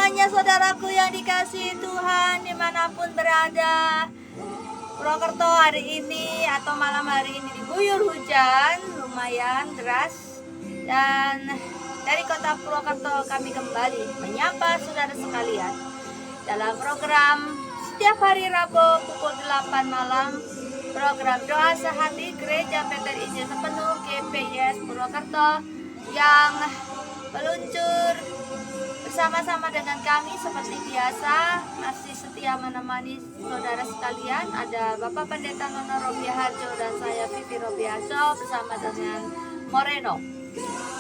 semuanya saudaraku yang dikasihi Tuhan dimanapun berada. Purwokerto hari ini atau malam hari ini diguyur hujan lumayan deras. Dan dari kota Purwokerto kami kembali menyapa saudara sekalian dalam program setiap hari Rabu pukul 8 malam, program doa sehati Gereja Peter Injil Sepenuh GPIS Purwokerto yang meluncur bersama-sama dengan kami seperti biasa. Masih setia menemani saudara sekalian ada Bapak Pendeta Nono Robia Harjo dan saya Vivi Robia Harjo bersama dengan Moreno.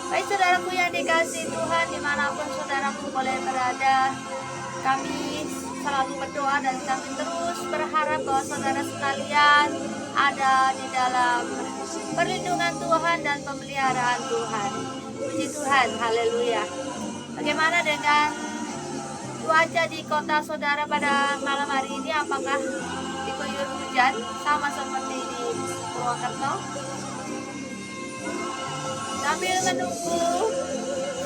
Baik saudaraku yang dikasihi Tuhan, dimanapun saudaraku boleh berada, kami selalu berdoa dan kami terus berharap bahwa saudara sekalian ada di dalam perlindungan Tuhan dan pemeliharaan Tuhan. Puji Tuhan, haleluya. Bagaimana dengan cuaca di kota saudara pada malam hari ini? Apakah diguyur hujan sama seperti di Purwokerto? Sambil menunggu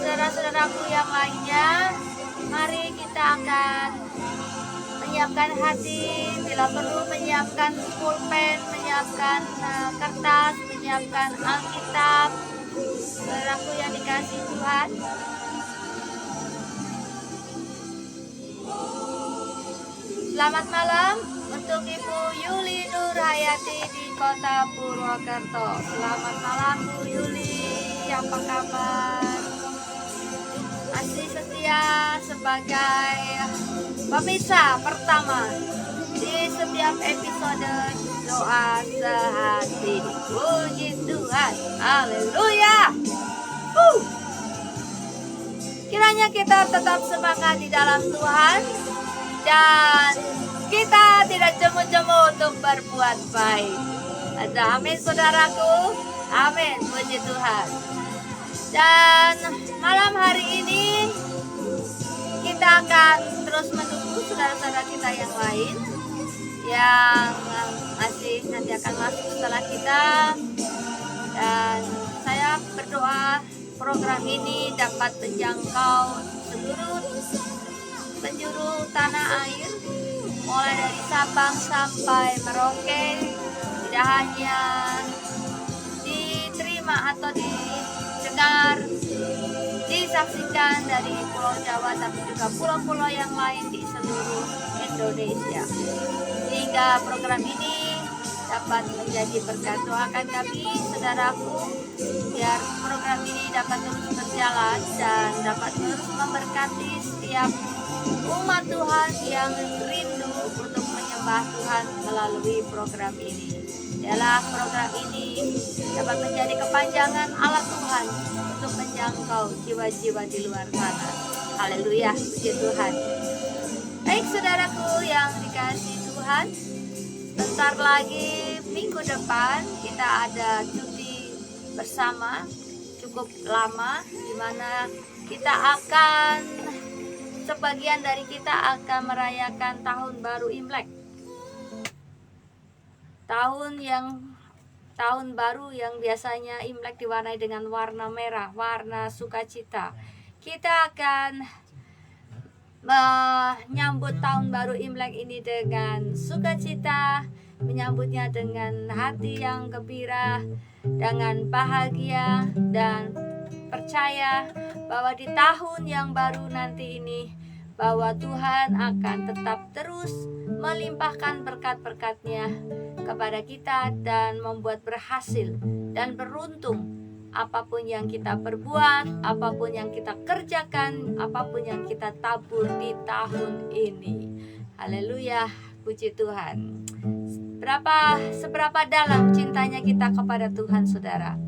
saudara-saudaraku yang lainnya, mari kita akan menyiapkan hati, bila perlu menyiapkan pulpen, menyiapkan kertas, menyiapkan Alkitab. Saudaraku yang dikasihi Tuhan, selamat malam untuk Ibu Yuli Nurhayati di kota Purwokerto. Selamat malam Bu Yuli, apa kabar? Masih setia sebagai pemirsa pertama di setiap episode doa sehati. Puji Tuhan, haleluya. Kiranya kita tetap semangat di dalam Tuhan dan kita tidak jemu-jemu untuk berbuat baik. Ada amin saudaraku, amin, puji Tuhan. Dan malam hari ini kita akan terus menunggu saudara-saudara kita yang lain yang masih nanti akan masuk setelah kita. Dan saya berdoa program ini dapat menjangkau seluruh penjuru tanah air, mulai dari Sabang sampai Merauke. Tidak hanya diterima atau didengar, disaksikan dari Pulau Jawa, tapi juga pulau-pulau yang lain di seluruh Indonesia. Sehingga program ini dapat menjadi berkat. Doakan kami saudaraku biar program ini dapat terus berjalan dan dapat terus memberkati setiap umat Tuhan yang rindu untuk menyembah Tuhan melalui program ini. Ialah program ini dapat menjadi kepanjangan alat Tuhan untuk menjangkau jiwa-jiwa di luar sana. Haleluya, puji Tuhan. Baik saudaraku yang dikasihi Tuhan, bentar lagi minggu depan kita ada cuti bersama cukup lama, di mana kita akan, sebagian dari kita akan merayakan tahun baru Imlek. Tahun baru yang biasanya Imlek diwarnai dengan warna merah, warna sukacita. Kita akan menyambut tahun baru Imlek ini dengan sukacita, menyambutnya dengan hati yang gembira, dengan bahagia, dan percaya bahwa di tahun yang baru nanti ini, bahwa Tuhan akan tetap terus melimpahkan berkat-berkat-Nya kepada kita dan membuat berhasil dan beruntung apapun yang kita perbuat, apapun yang kita kerjakan, apapun yang kita tabur di tahun ini. Haleluya, puji Tuhan. Seberapa dalam cintanya kita kepada Tuhan, saudara?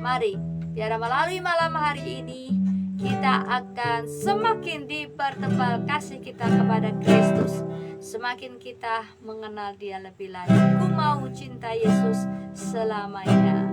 Mari, biar melalui malam hari ini kita akan semakin dipertebal kasih kita kepada Kristus, semakin kita mengenal Dia lebih lanjut. Ku mau cinta Yesus selamanya.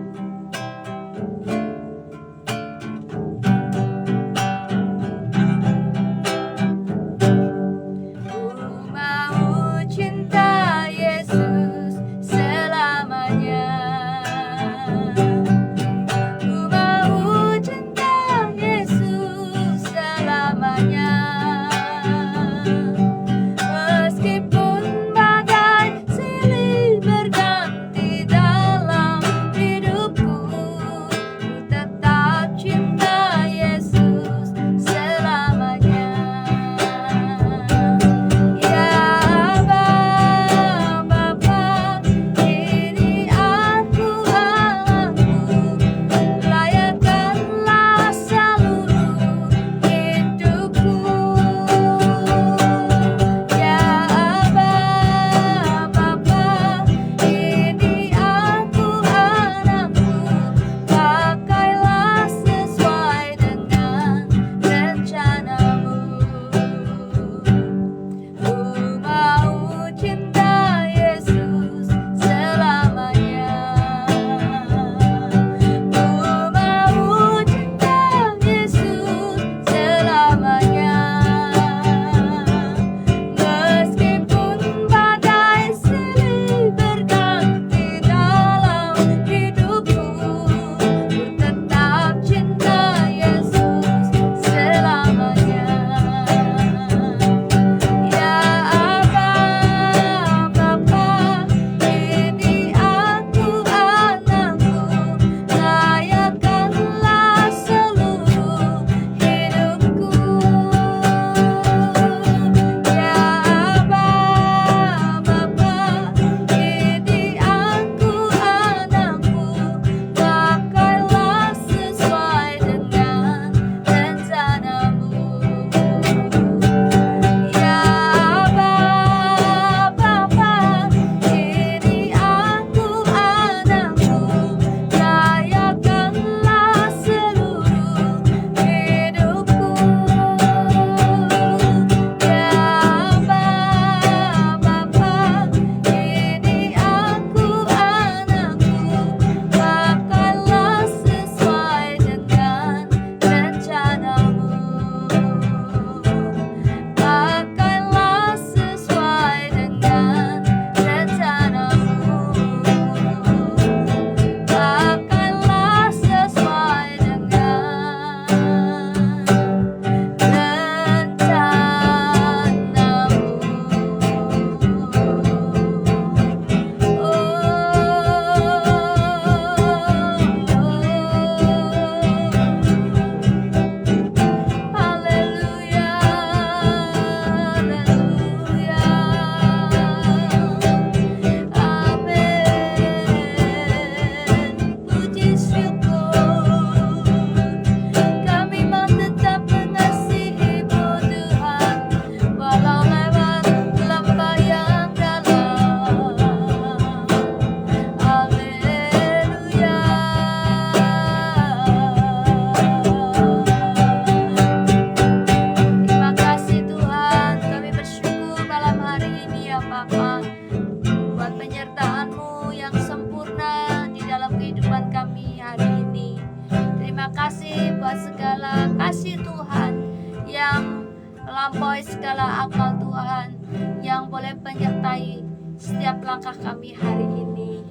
melampaui segala akal Tuhan, yang boleh menyertai setiap langkah kami hari ini.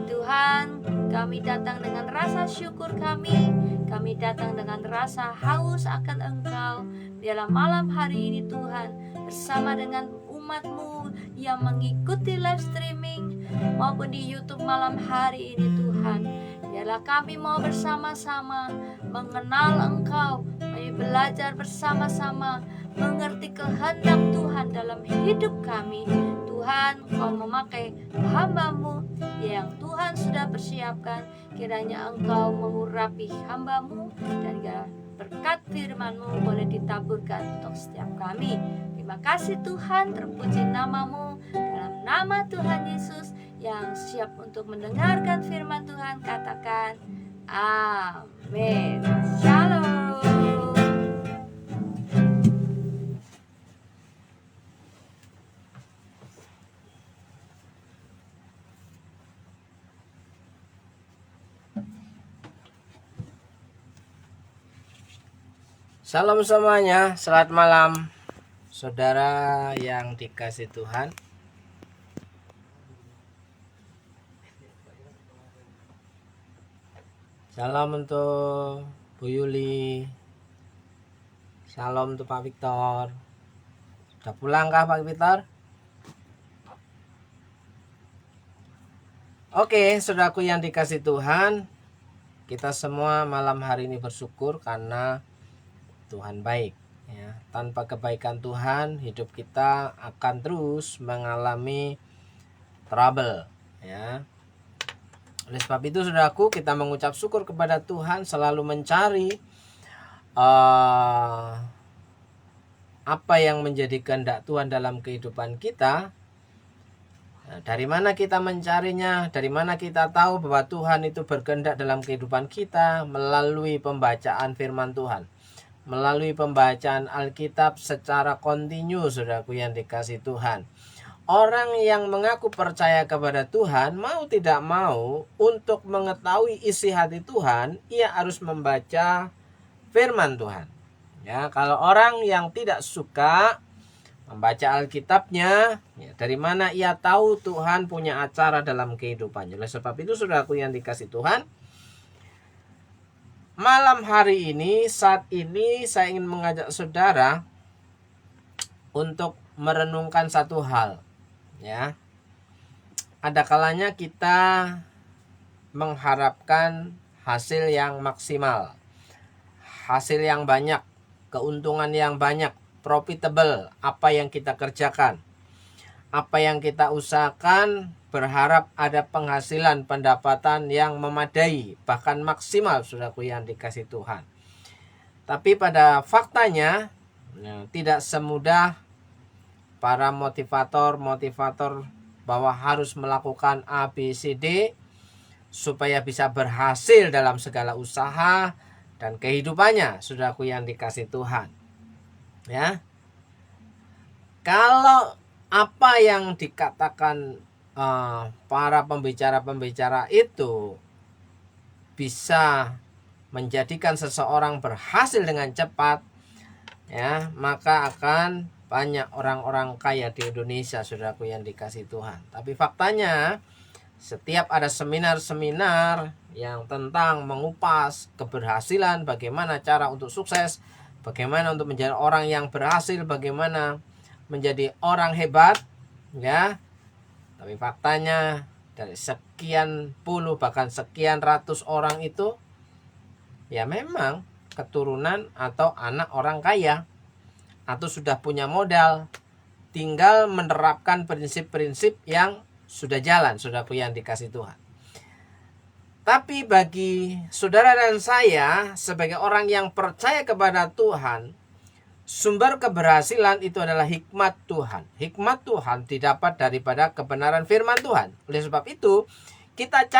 Tuhan, kami datang dengan rasa syukur kami datang dengan rasa haus akan Engkau dalam malam hari ini Tuhan, bersama dengan umat-Mu yang mengikuti live streaming maupun di YouTube malam hari ini Tuhan. Biarlah kami mau bersama-sama mengenal Engkau, kami belajar bersama-sama mengerti kehendak Tuhan dalam hidup kami. Tuhan, Engkau memakai hamba-Mu yang Tuhan sudah persiapkan. Kiranya Engkau mengurapi hamba-Mu, dan berkat firman-Mu boleh ditaburkan untuk setiap kami. Terima kasih Tuhan, terpuji nama-Mu. Dalam nama Tuhan Yesus yang siap untuk mendengarkan firman Tuhan, katakan amin. Shalom. Salam semuanya, selamat malam saudara yang dikasih Tuhan. Salam untuk Bu Yuli, salam untuk Pak Victor. Sudah pulang kah Pak Victor? Oke, saudaraku yang dikasih Tuhan, kita semua malam hari ini bersyukur karena Tuhan baik ya. Tanpa kebaikan Tuhan, hidup kita akan terus mengalami trouble ya. Oleh sebab itu saudaraku, kita mengucap syukur kepada Tuhan, selalu mencari apa yang menjadi kehendak Tuhan dalam kehidupan kita. Nah, dari mana kita mencarinya? Dari mana kita tahu bahwa Tuhan itu berkehendak dalam kehidupan kita? Melalui pembacaan firman Tuhan, melalui pembacaan Alkitab secara kontinu, saudaraku yang dikasih Tuhan. Orang yang mengaku percaya kepada Tuhan, mau tidak mau, untuk mengetahui isi hati Tuhan, ia harus membaca firman Tuhan. Ya, kalau orang yang tidak suka membaca Alkitabnya, ya, dari mana ia tahu Tuhan punya acara dalam kehidupannya? Oleh sebab itu, saudaraku yang dikasih Tuhan, malam hari ini, saat ini saya ingin mengajak saudara untuk merenungkan satu hal ya. Ada kalanya kita mengharapkan hasil yang maksimal, hasil yang banyak, keuntungan yang banyak, profitable apa yang kita kerjakan, apa yang kita usahakan, berharap ada penghasilan, pendapatan yang memadai, bahkan maksimal, saudaraku yang dikasih Tuhan. Tapi pada faktanya tidak semudah para motivator bahwa harus melakukan A, B, C, D supaya bisa berhasil dalam segala usaha dan kehidupannya, saudaraku yang dikasih Tuhan. Ya. Kalau apa yang dikatakan para pembicara-pembicara itu bisa menjadikan seseorang berhasil dengan cepat ya, maka akan banyak orang-orang kaya di Indonesia, saudaraku yang dikasih Tuhan. Tapi faktanya, setiap ada seminar-seminar yang tentang mengupas keberhasilan, bagaimana cara untuk sukses, bagaimana untuk menjadi orang yang berhasil, bagaimana menjadi orang hebat ya. Tapi faktanya dari sekian puluh bahkan sekian ratus orang itu ya memang keturunan atau anak orang kaya atau sudah punya modal, tinggal menerapkan prinsip-prinsip yang sudah jalan, saudaraku yang dikasih Tuhan. Tapi bagi saudara dan saya sebagai orang yang percaya kepada Tuhan, sumber keberhasilan itu adalah hikmat Tuhan. Hikmat Tuhan didapat daripada kebenaran firman Tuhan. Oleh sebab itu, kita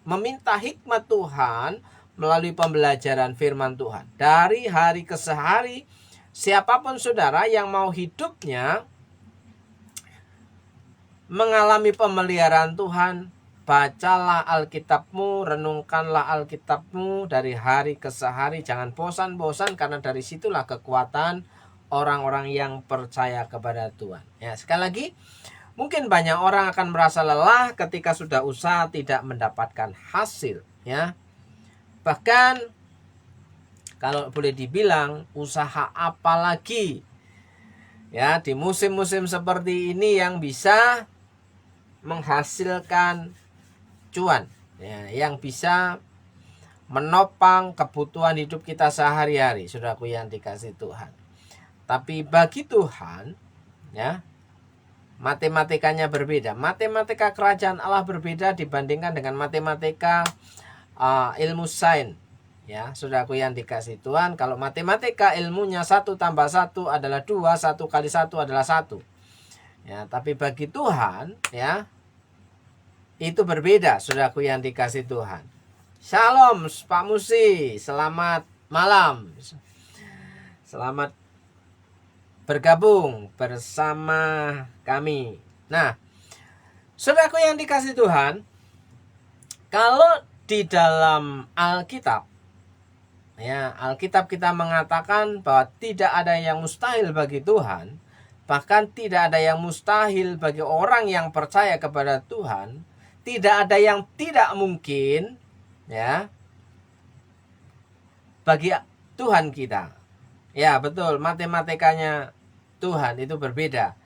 meminta hikmat Tuhan melalui pembelajaran firman Tuhan. Dari hari ke hari, siapapun saudara yang mau hidupnya mengalami pemeliharaan Tuhan, bacalah Alkitabmu, renungkanlah Alkitabmu dari hari ke hari, jangan bosan-bosan, karena dari situlah kekuatan orang-orang yang percaya kepada Tuhan. Ya, sekali lagi, mungkin banyak orang akan merasa lelah ketika sudah usaha tidak mendapatkan hasil, ya. Bahkan kalau boleh dibilang, usaha apa lagi ya di musim-musim seperti ini yang bisa menghasilkan cuan, ya, yang bisa menopang kebutuhan hidup kita sehari-hari, saudaraku yang dikasih Tuhan. Tapi bagi Tuhan, ya, matematikanya berbeda. Matematika kerajaan Allah berbeda dibandingkan dengan matematika ilmu sains. Ya, saudaraku yang dikasih Tuhan, kalau matematika ilmunya 1 tambah 1 adalah 2, 1 kali 1 adalah 1. Ya, tapi bagi Tuhan, ya, itu berbeda, saudaraku yang dikasih Tuhan. Shalom Pak Musi, selamat malam. Selamat bergabung bersama kami. Nah, saudaraku yang dikasih Tuhan, kalau di dalam Alkitab, ya, Alkitab kita mengatakan bahwa tidak ada yang mustahil bagi Tuhan, bahkan tidak ada yang mustahil bagi orang yang percaya kepada Tuhan, tidak ada yang tidak mungkin, ya, bagi Tuhan kita. Ya, betul, matematikanya Tuhan itu berbeda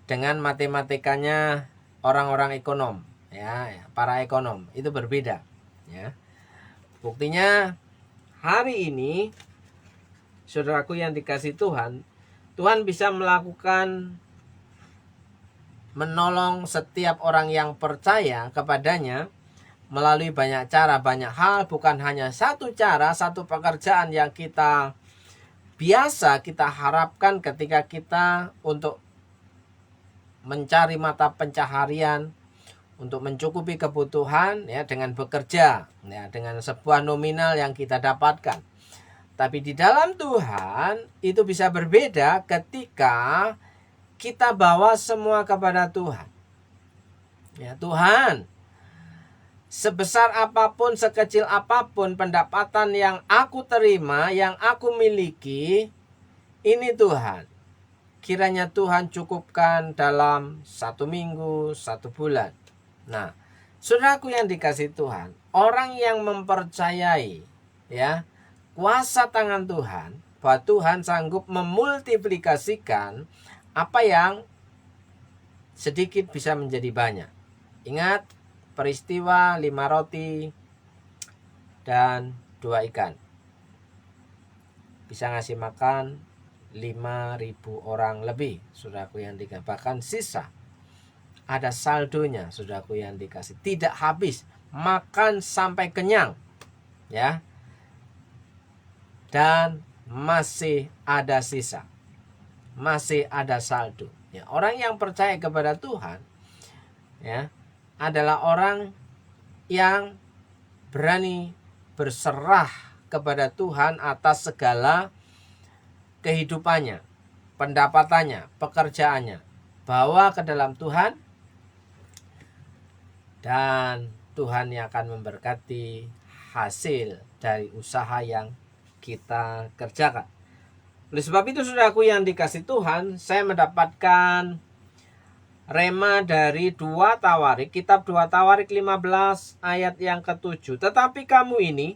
dengan matematikanya orang-orang ekonom, ya, para ekonom itu berbeda, ya. Buktinya hari ini, saudaraku yang dikasih Tuhan, Tuhan bisa melakukan menolong setiap orang yang percaya kepadanya melalui banyak cara, banyak hal, bukan hanya satu cara, satu pekerjaan yang kita biasa kita harapkan ketika kita untuk mencari mata pencaharian, untuk mencukupi kebutuhan, ya, dengan bekerja, ya, dengan sebuah nominal yang kita dapatkan. Tapi di dalam Tuhan itu bisa berbeda ketika kita bawa semua kepada Tuhan. Ya, Tuhan, sebesar apapun, sekecil apapun pendapatan yang aku terima, yang aku miliki, ini Tuhan, kiranya Tuhan cukupkan dalam 1 minggu, 1 bulan. Nah, saudaraku yang dikasih Tuhan, orang yang mempercayai, ya, kuasa tangan Tuhan, bahwa Tuhan sanggup memultiplikasikan apa yang sedikit bisa menjadi banyak. Ingat peristiwa 5 roti dan 2 ikan. Bisa ngasih makan 5.000 orang lebih, saudaraku yang dikasih. Bahkan sisa, ada saldonya, saudaraku yang dikasih. Tidak habis, makan sampai kenyang, ya. Dan masih ada sisa, masih ada saldo. Ya, orang yang percaya kepada Tuhan, ya, adalah orang yang berani berserah kepada Tuhan atas segala kehidupannya, pendapatannya, pekerjaannya, bawa ke dalam Tuhan, dan Tuhan yang akan memberkati hasil dari usaha yang kita kerjakan. Oleh sebab itu, saudaraku yang dikasih Tuhan, saya mendapatkan rema dari 2 Tawarik, kitab 2 Tawarik 15 ayat yang ke-7. Tetapi kamu ini,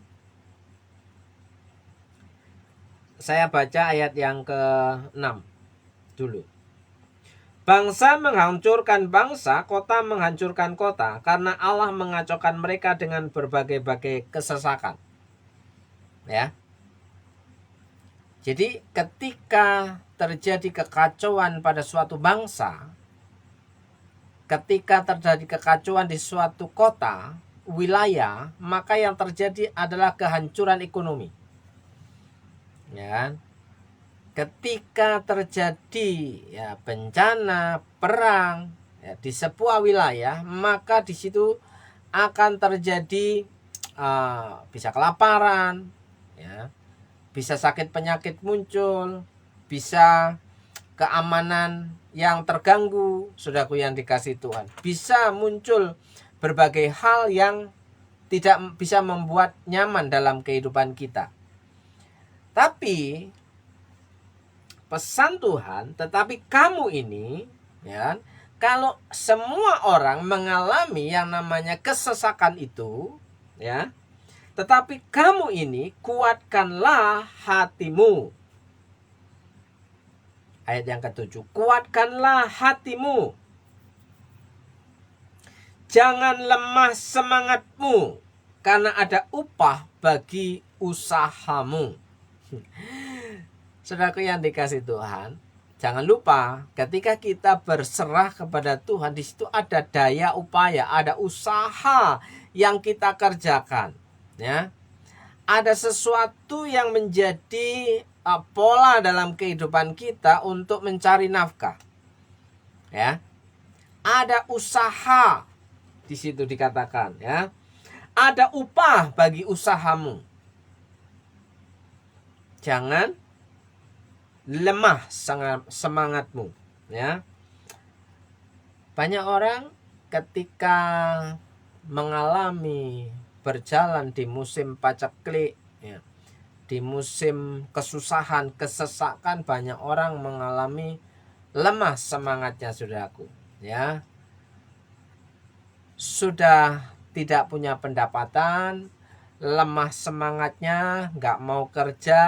saya baca ayat yang ke-6 dulu. Bangsa menghancurkan bangsa, kota menghancurkan kota, karena Allah mengacaukan mereka dengan berbagai-bagai kesesakan. Ya. Jadi ketika terjadi kekacauan pada suatu bangsa, ketika terjadi kekacauan di suatu kota, wilayah, maka yang terjadi adalah kehancuran ekonomi. Ya. Ketika terjadi, ya, bencana, perang, ya, di sebuah wilayah, maka di situ akan terjadi bisa kelaparan, ya, bisa sakit penyakit muncul, bisa keamanan yang terganggu, saudaraku yang dikasih Tuhan. Bisa muncul berbagai hal yang tidak bisa membuat nyaman dalam kehidupan kita. Tapi pesan Tuhan, tetapi kamu ini, ya, kalau semua orang mengalami yang namanya kesesakan itu, ya, tetapi kamu ini kuatkanlah hatimu. Ayat yang ke-7, kuatkanlah hatimu. Jangan lemah semangatmu, karena ada upah bagi usahamu. Saudaraku yang dikasih Tuhan, jangan lupa ketika kita berserah kepada Tuhan, di situ ada daya upaya, ada usaha yang kita kerjakan, ya. Ada sesuatu yang menjadi pola dalam kehidupan kita untuk mencari nafkah, ya. Ada usaha di situ dikatakan, ya. Ada upah bagi usahamu. Jangan lemah semangatmu, ya. Banyak orang ketika mengalami berjalan di musim paceklik, ya, di musim kesusahan, kesesakan, banyak orang mengalami lemah semangatnya, saudaraku, ya. Sudah tidak punya pendapatan, lemah semangatnya, nggak mau kerja,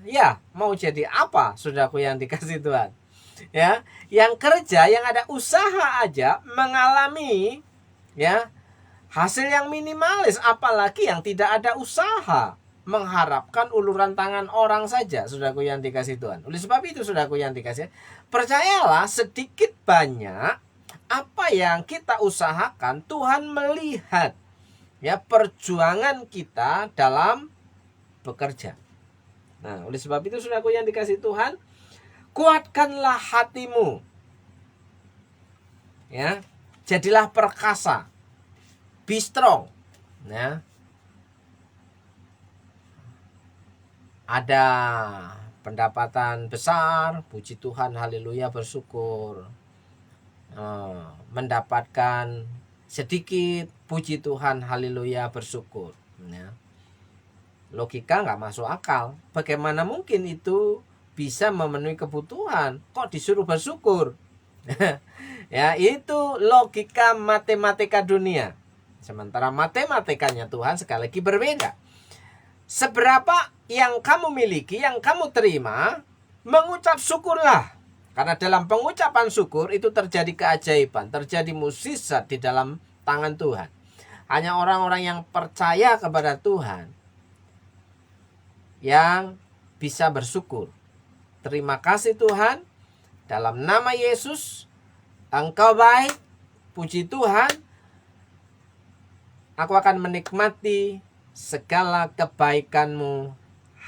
ya mau jadi apa, saudaraku yang dikasih Tuhan, ya. Yang kerja, yang ada usaha aja mengalami, ya, hasil yang minimalis, apalagi yang tidak ada usaha, mengharapkan uluran tangan orang saja, saudaraku yang dikasih Tuhan. Oleh sebab itu, saudaraku yang dikasih, percayalah, sedikit banyak apa yang kita usahakan, Tuhan melihat, ya, perjuangan kita dalam bekerja. Nah, oleh sebab itu, saudaraku yang dikasih Tuhan, kuatkanlah hatimu, ya, jadilah perkasa, be strong, ya. Ada pendapatan besar, puji Tuhan, haleluya, bersyukur. Mendapatkan sedikit, puji Tuhan, haleluya, bersyukur, ya. Logika nggak masuk akal. Bagaimana mungkin itu bisa memenuhi kebutuhan, kok disuruh bersyukur? Ya, itu logika matematika dunia. Sementara matematikanya Tuhan sekali lagi berbeda. Seberapa yang kamu miliki, yang kamu terima, mengucap syukurlah. Karena dalam pengucapan syukur itu terjadi keajaiban, terjadi mukjizat di dalam tangan Tuhan. Hanya orang-orang yang percaya kepada Tuhan yang bisa bersyukur. Terima kasih Tuhan, dalam nama Yesus, Engkau baik, puji Tuhan, aku akan menikmati segala kebaikan-Mu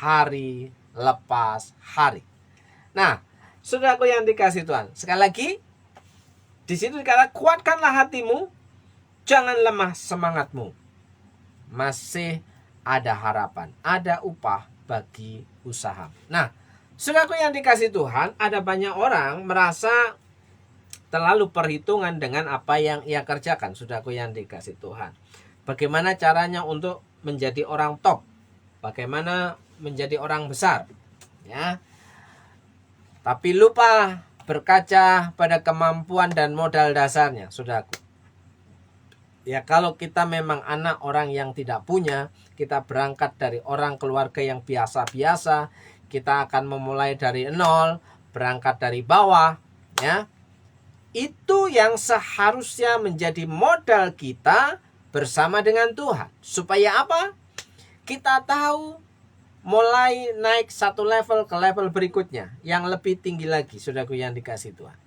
hari lepas hari. Nah, saudaraku yang dikasih Tuhan, sekali lagi di situ dikatakan, kuatkanlah hatimu, jangan lemah semangatmu. Masih ada harapan, ada upah bagi usaha. Nah, saudaraku yang dikasih Tuhan, ada banyak orang merasa terlalu perhitungan dengan apa yang ia kerjakan, saudaraku yang dikasih Tuhan. Bagaimana caranya untuk menjadi orang top? Bagaimana menjadi orang besar? Ya. Tapi lupa berkaca pada kemampuan dan modal dasarnya, saudaraku. Ya, kalau kita memang anak orang yang tidak punya, kita berangkat dari orang keluarga yang biasa-biasa, kita akan memulai dari nol, berangkat dari bawah, ya. Itu yang seharusnya menjadi modal kita bersama dengan Tuhan. Supaya apa? Kita tahu mulai naik satu level ke level berikutnya yang lebih tinggi lagi, saudaraku yang dikasih Tuhan.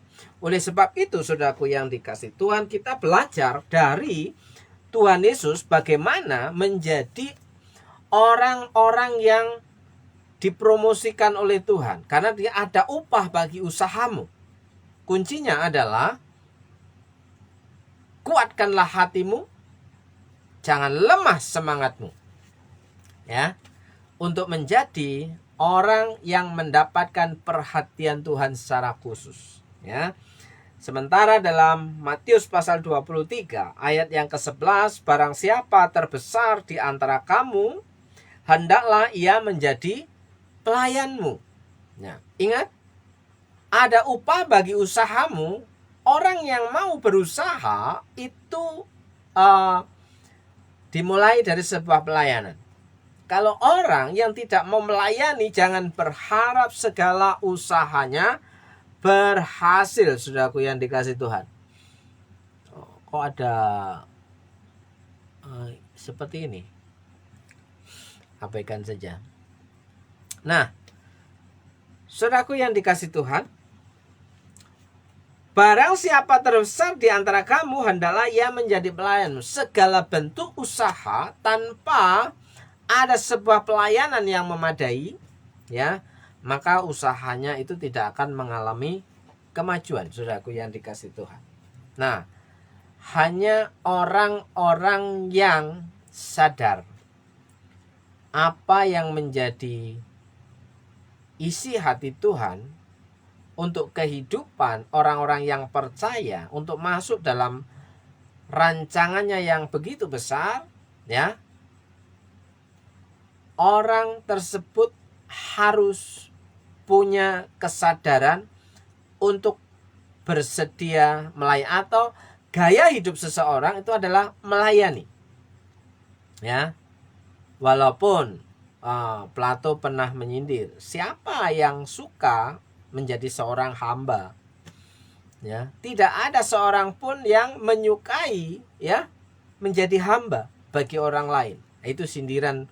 Oleh sebab itu, saudaraku yang dikasih Tuhan, kita belajar dari Tuhan Yesus bagaimana menjadi orang-orang yang dipromosikan oleh Tuhan, karena dia ada upah bagi usahamu. Kuncinya adalah kuatkanlah hatimu, jangan lemah semangatmu, ya, untuk menjadi orang yang mendapatkan perhatian Tuhan secara khusus, ya. Sementara dalam Matius pasal 23 ayat yang ke-11, barang siapa terbesar di antara kamu, hendaklah ia menjadi pelayanmu. Nah, ingat, ada upah bagi usahamu. Orang yang mau berusaha itu dimulai dari sebuah pelayanan. Kalau orang yang tidak mau melayani, jangan berharap segala usahanya berhasil, saudaraku yang dikasih Tuhan. Kok ada seperti ini? Abaikan saja. Nah, saudaraku yang dikasih Tuhan, barang siapa terbesar di antara kamu, hendaklah ia menjadi pelayanmu. Segala bentuk usaha tanpa ada sebuah pelayanan yang memadai, ya, maka usahanya itu tidak akan mengalami kemajuan, saudaraku yang dikasih Tuhan. Nah, hanya orang-orang yang sadar apa yang menjadi isi hati Tuhan untuk kehidupan orang-orang yang percaya, untuk masuk dalam rancangannya yang begitu besar, ya, orang tersebut harus punya kesadaran untuk bersedia melayani, atau gaya hidup seseorang itu adalah melayani. Ya, walaupun Plato pernah menyindir, siapa yang suka menjadi seorang hamba? Ya, tidak ada seorang pun yang menyukai, ya, menjadi hamba bagi orang lain. Itu sindiran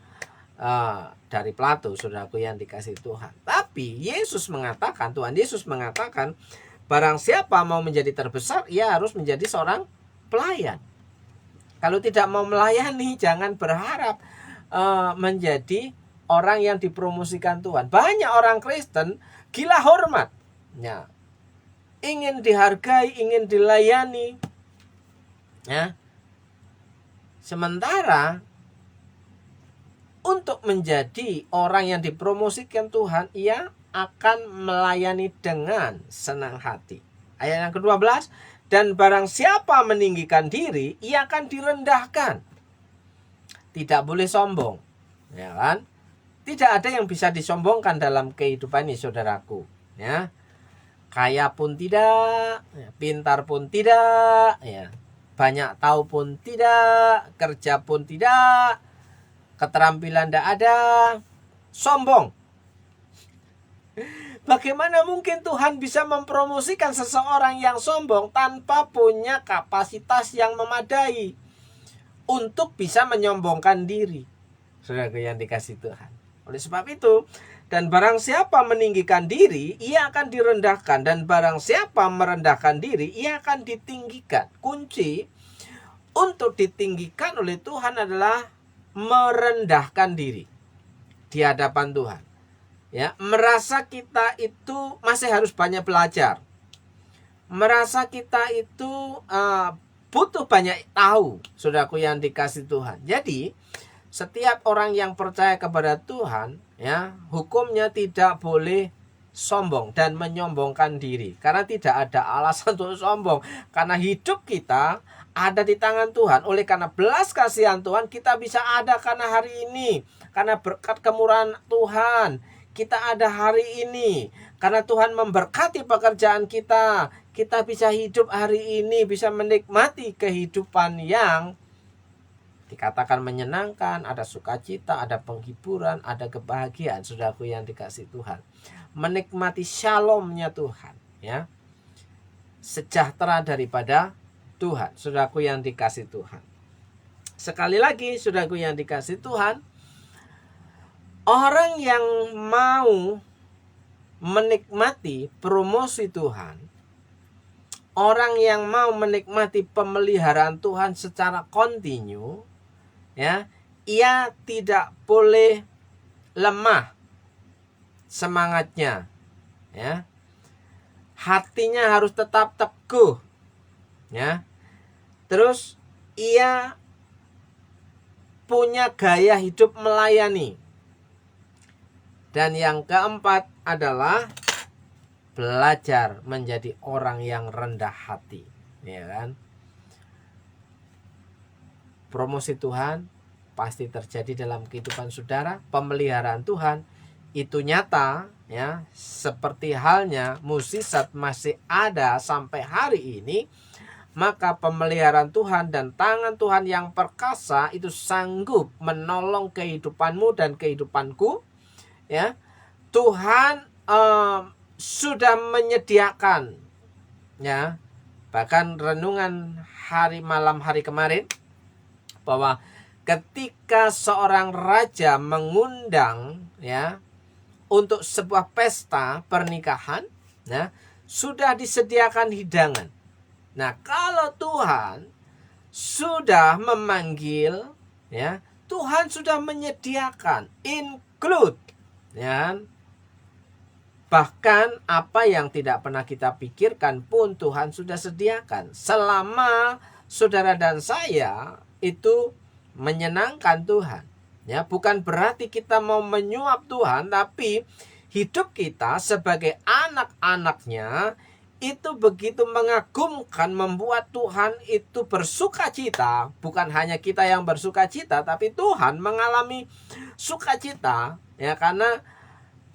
dari Plato, saudaraku yang dikasih Tuhan. Tapi Tuhan Yesus mengatakan, barang siapa mau menjadi terbesar, ia harus menjadi seorang pelayan. Kalau tidak mau melayani, jangan berharap menjadi orang yang dipromosikan Tuhan. Banyak orang Kristen gila hormat, ya, ingin dihargai, ingin dilayani, ya. Sementara untuk menjadi orang yang dipromosikan Tuhan, ia akan melayani dengan senang hati. Ayat yang ke-12, dan barang siapa meninggikan diri, ia akan direndahkan. Tidak boleh sombong, ya kan? Tidak ada yang bisa disombongkan dalam kehidupan ini, saudaraku, ya. Kaya pun tidak, pintar pun tidak, ya. Banyak tahu pun tidak, kerja pun tidak, keterampilan tidak ada, sombong. Bagaimana mungkin Tuhan bisa mempromosikan seseorang yang sombong tanpa punya kapasitas yang memadai untuk bisa menyombongkan diri, saudara yang dikasih Tuhan. Oleh sebab itu, dan barang siapa meninggikan diri, ia akan direndahkan, dan barang siapa merendahkan diri, ia akan ditinggikan. Kunci untuk ditinggikan oleh Tuhan adalah merendahkan diri di hadapan Tuhan, ya. Merasa kita itu masih harus banyak belajar, merasa kita itu butuh banyak tahu, saudaraku yang dikasih Tuhan. Jadi setiap orang yang percaya kepada Tuhan, ya, hukumnya tidak boleh sombong dan menyombongkan diri, karena tidak ada alasan untuk sombong, karena hidup kita ada di tangan Tuhan. Oleh karena belas kasihan Tuhan, kita bisa ada karena hari ini, karena berkat kemurahan Tuhan kita ada hari ini, karena Tuhan memberkati pekerjaan kita, kita bisa hidup hari ini, bisa menikmati kehidupan yang dikatakan menyenangkan, ada sukacita, ada penghiburan, ada kebahagiaan, saudaraku yang dikasih Tuhan. Menikmati shalomnya Tuhan, ya, sejahtera daripada Tuhan, saudaraku yang dikasih Tuhan. Sekali lagi, saudaraku yang dikasih Tuhan, orang yang mau menikmati promosi Tuhan, orang yang mau menikmati pemeliharaan Tuhan secara kontinu, ya, ia tidak boleh lemah semangatnya, ya. Hatinya harus tetap teguh, ya. Terus ia punya gaya hidup melayani. Dan yang keempat adalah belajar menjadi orang yang rendah hati, ya kan? Promosi Tuhan pasti terjadi dalam kehidupan saudara. Pemeliharaan Tuhan itu nyata, ya, seperti halnya mukjizat masih ada sampai hari ini. Maka pemeliharaan Tuhan dan tangan Tuhan yang perkasa itu sanggup menolong kehidupanmu dan kehidupanku, ya. Tuhan sudah menyediakan, ya, bahkan renungan malam hari kemarin, bahwa ketika seorang raja mengundang, ya, untuk sebuah pesta pernikahan, ya, sudah disediakan hidangan. Nah, kalau Tuhan sudah memanggil, ya, Tuhan sudah menyediakan, include, ya. Bahkan apa yang tidak pernah kita pikirkan pun Tuhan sudah sediakan. Selama saudara dan saya itu menyenangkan Tuhan, ya, bukan berarti kita mau menyuap Tuhan, tapi hidup kita sebagai anak-anaknya itu begitu mengagumkan, membuat Tuhan itu bersuka cita. Bukan hanya kita yang bersuka cita, tapi Tuhan mengalami sukacita, ya, karena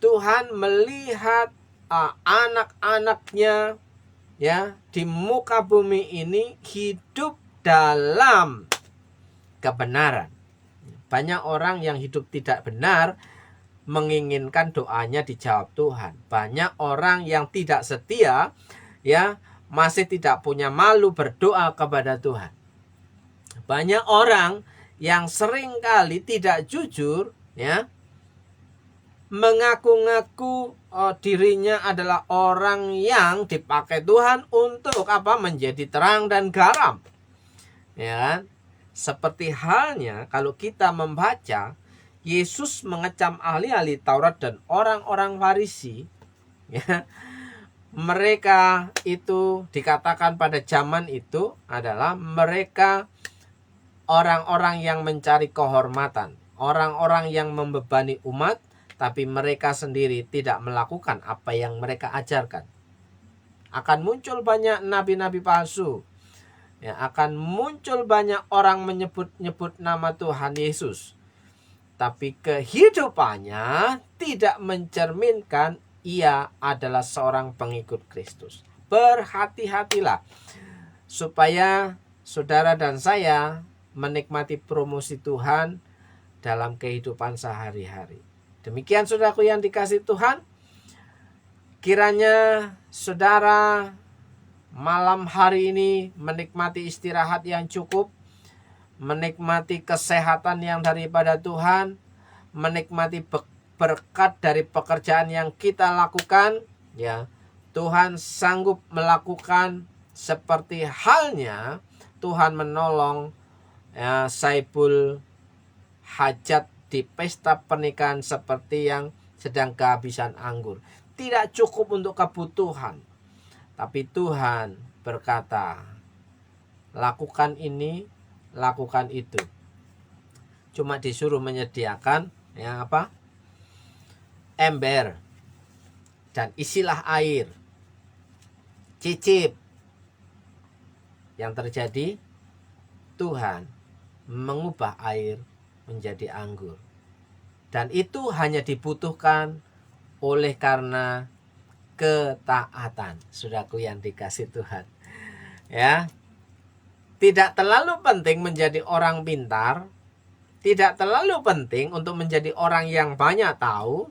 Tuhan melihat anak-anaknya, ya, di muka bumi ini hidup dalam kebenaran. Banyak orang yang hidup tidak benar menginginkan doanya dijawab Tuhan. Banyak orang yang tidak setia, ya, masih tidak punya malu berdoa kepada Tuhan. Banyak orang yang seringkali tidak jujur, ya, mengaku-ngaku dirinya adalah orang yang dipakai Tuhan untuk apa? Menjadi terang dan garam, ya kan? Seperti halnya kalau kita membaca Yesus mengecam ahli-ahli Taurat dan orang-orang Farisi, ya. Mereka itu dikatakan pada zaman itu adalah mereka orang-orang yang mencari kehormatan, orang-orang yang membebani umat, tapi mereka sendiri tidak melakukan apa yang mereka ajarkan. Akan muncul banyak nabi-nabi palsu, ya, akan muncul banyak orang menyebut-nyebut nama Tuhan Yesus, tapi kehidupannya tidak mencerminkan ia adalah seorang pengikut Kristus. Berhati-hatilah supaya saudara dan saya menikmati promosi Tuhan dalam kehidupan sehari-hari. Demikian saudaraku yang dikasihi Tuhan, kiranya saudara malam hari ini menikmati istirahat yang cukup, menikmati kesehatan yang daripada Tuhan, menikmati berkat dari pekerjaan yang kita lakukan, ya. Tuhan sanggup melakukan seperti halnya Tuhan menolong, ya, Saibul Hajat di pesta pernikahan seperti yang sedang kehabisan anggur. Tidak cukup untuk kebutuhan, tapi Tuhan berkata, lakukan ini, lakukan itu. Cuma disuruh menyediakan, ya, apa? Ember dan isilah air. Cicip. Yang terjadi, Tuhan mengubah air menjadi anggur. Dan itu hanya dibutuhkan oleh karena ketaatan. Saudaraku yang dikasihi Tuhan, ya. Tidak terlalu penting menjadi orang pintar, tidak terlalu penting untuk menjadi orang yang banyak tahu,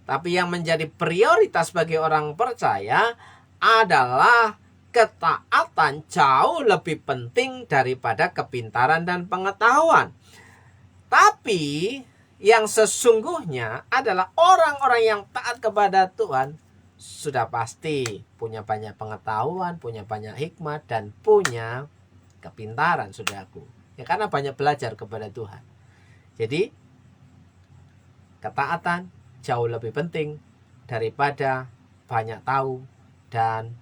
tapi yang menjadi prioritas bagi orang percaya adalah ketaatan jauh lebih penting daripada kepintaran dan pengetahuan. Tapi yang sesungguhnya adalah orang-orang yang taat kepada Tuhan sudah pasti punya banyak pengetahuan, punya banyak hikmat, dan punya kepintaran, saudaraku. Ya, karena banyak belajar kepada Tuhan. Jadi ketaatan jauh lebih penting daripada banyak tahu dan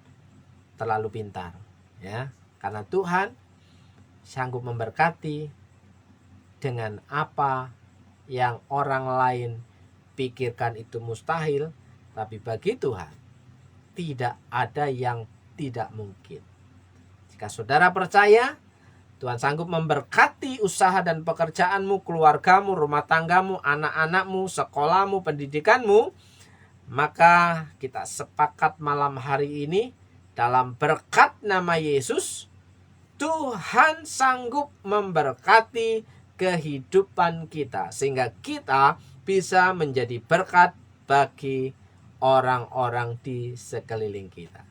terlalu pintar, ya. Karena Tuhan sanggup memberkati dengan apa yang orang lain pikirkan itu mustahil, tapi bagi Tuhan tidak ada yang tidak mungkin. Jika saudara percaya, Tuhan sanggup memberkati usaha dan pekerjaanmu, keluargamu, rumah tanggamu, anak-anakmu, sekolahmu, pendidikanmu, maka kita sepakat malam hari ini dalam berkat nama Yesus, Tuhan sanggup memberkati kehidupan kita sehingga kita bisa menjadi berkat bagi orang-orang di sekeliling kita.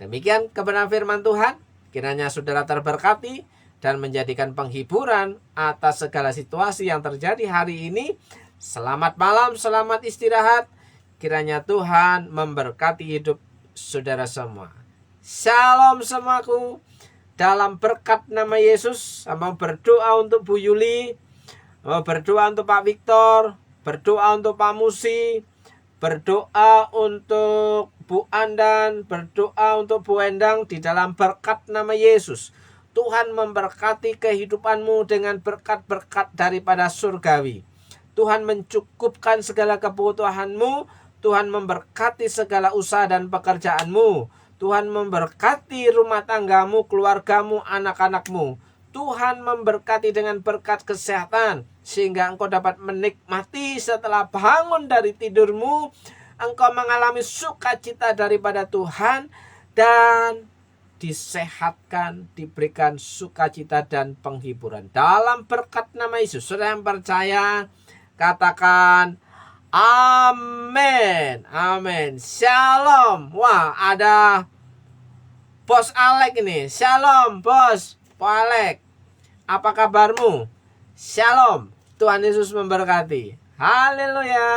Demikian kebenaran firman Tuhan. Kiranya saudara terberkati dan menjadikan penghiburan atas segala situasi yang terjadi hari ini. Selamat malam, selamat istirahat. Kiranya Tuhan memberkati hidup saudara semua. Shalom semaku. Dalam berkat nama Yesus, mau berdoa untuk Bu Yuli, mau berdoa untuk Pak Victor, berdoa untuk Pak Musi, berdoa untuk Bu Andan, berdoa untuk Bu Endang. Di dalam berkat nama Yesus, Tuhan memberkati kehidupanmu dengan berkat-berkat daripada surgawi. Tuhan mencukupkan segala kebutuhanmu. Tuhan memberkati segala usaha dan pekerjaanmu. Tuhan memberkati rumah tanggamu, keluargamu, anak-anakmu. Tuhan memberkati dengan berkat kesehatan, sehingga engkau dapat menikmati setelah bangun dari tidurmu. Engkau mengalami sukacita daripada Tuhan dan disehatkan, diberikan sukacita dan penghiburan. Dalam berkat nama Yesus, saudara yang percaya, katakan amin, amin, shalom. Wah, ada Bos Alek ini. Shalom Bos, Pak Alek, apa kabarmu? Shalom, Tuhan Yesus memberkati. Haleluya.